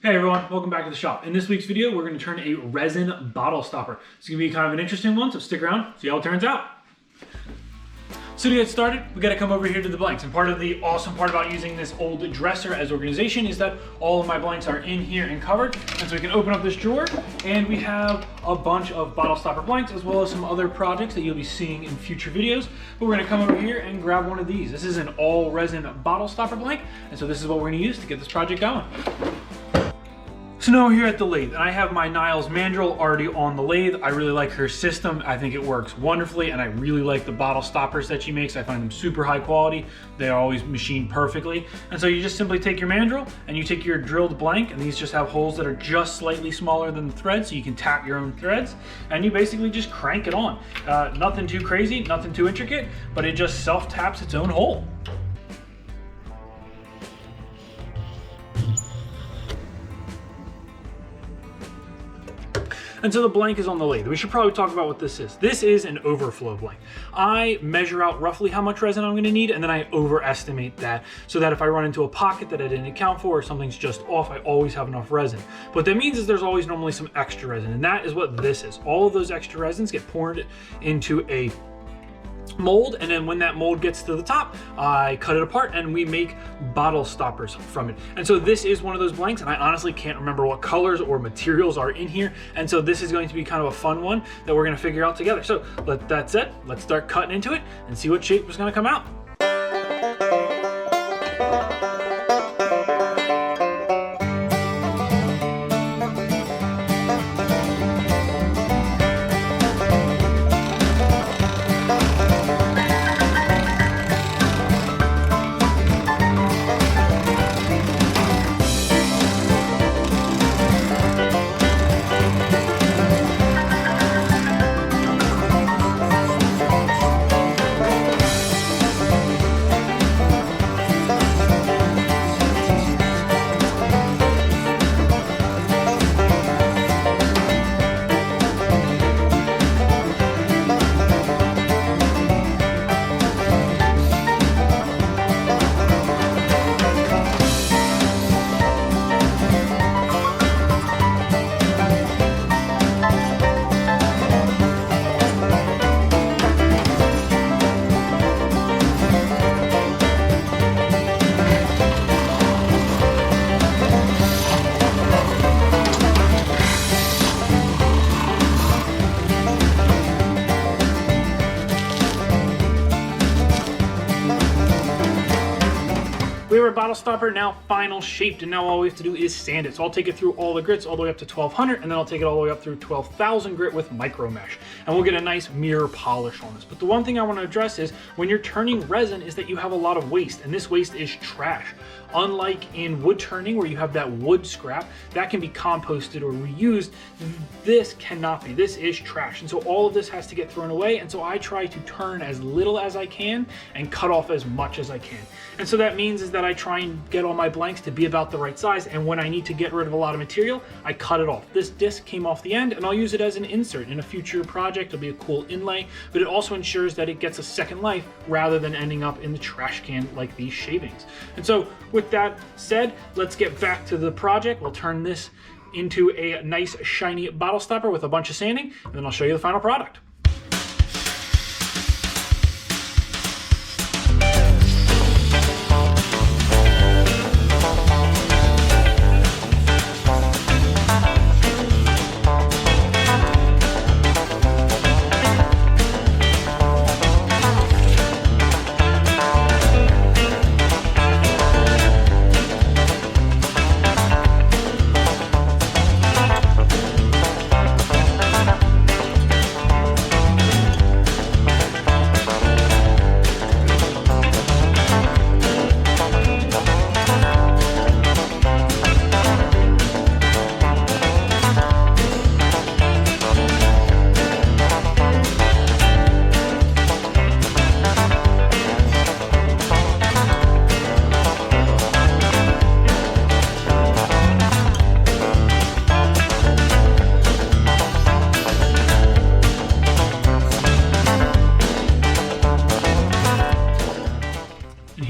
Hey everyone, welcome back to the shop. In this week's video, we're going to turn a resin bottle stopper. It's going to be kind of an interesting one, so stick around, see how it turns out. So to get started, we got to come over here to the blanks. And part of the awesome part about using this old dresser as organization is that all of my blanks are in here and covered. And so we can open up this drawer and we have a bunch of bottle stopper blanks as well as some other projects that you'll be seeing in future videos. But we're going to come over here and grab one of these. This is an all resin bottle stopper blank. And so this is what we're going to use to get this project going. So now we're here at the lathe, and I have my Niles mandrel already on the lathe. I really like her system. I think it works wonderfully, and I really like the bottle stoppers that she makes. I find them super high quality. They are always machined perfectly. And so you just simply take your mandrel, and you take your drilled blank, and these just have holes that are just slightly smaller than the thread, so you can tap your own threads, and you basically just crank it on. Nothing too crazy, nothing too intricate, but it just self-taps its own hole. And so the blank is on the lathe. We should probably talk about what this is. This is an overflow blank. I measure out roughly how much resin I'm gonna need, and then I overestimate that so that if I run into a pocket that I didn't account for or something's just off, I always have enough resin. What that means is there's always normally some extra resin, and that is what this is. All of those extra resins get poured into a mold, and then when that mold gets to the top, I cut it apart and we make bottle stoppers from it. And so this is one of those blanks, and I honestly can't remember what colors or materials are in here, and so this is going to be kind of a fun one that we're going to figure out together. So with that said, let's start cutting into it and see what shape is going to come out. We have our bottle stopper now final shaped, and now all we have to do is sand it. So I'll take it through all the grits all the way up to 1200, and then I'll take it all the way up through 12,000 grit with micro mesh. And we'll get a nice mirror polish on this. But the one thing I want to address is when you're turning resin is that you have a lot of waste, and this waste is trash. Unlike in wood turning where you have that wood scrap that can be composted or reused, this cannot be. This is trash. And so all of this has to get thrown away. And so I try to turn as little as I can and cut off as much as I can. And so that means is that I try and get all my blanks to be about the right size. And when I need to get rid of a lot of material, I cut it off. This disc came off the end, and I'll use it as an insert in a future project. It'll be a cool inlay, but it also ensures that it gets a second life rather than ending up in the trash can like these shavings. And so with that said, let's get back to the project. We'll turn this into a nice shiny bottle stopper with a bunch of sanding, and then I'll show you the final product.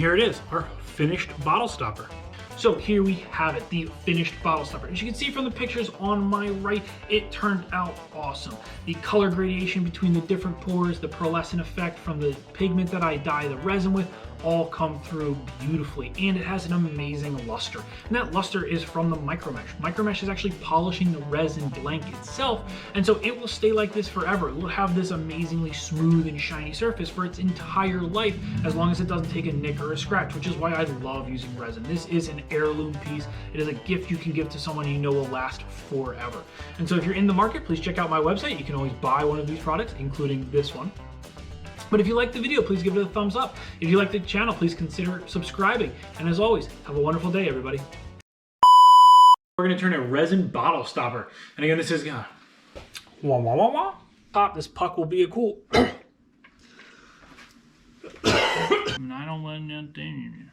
here it is, our finished bottle stopper. So here we have it, the finished bottle stopper. As you can see from the pictures on my right, it turned out awesome. The color gradation between the different pores, the pearlescent effect from the pigment that I dye the resin with, all come through beautifully, and it has an amazing luster. And that luster is from the micromesh. Micromesh is actually polishing the resin blank itself, and so it will stay like this forever. It will have this amazingly smooth and shiny surface for its entire life, as long as it doesn't take a nick or a scratch, which is why I love using resin. This is an heirloom piece. It is a gift you can give to someone you know will last forever. And so if you're in the market, please check out my website. You can always buy one of these products, including this one. But if you like the video, please give it a thumbs up. If you like the channel, please consider subscribing. And as always, have a wonderful day, everybody. We're gonna turn a resin bottle stopper. And again, this is wah, wah, wah, wah. Pop, this puck will be a cool. I don't let that thing.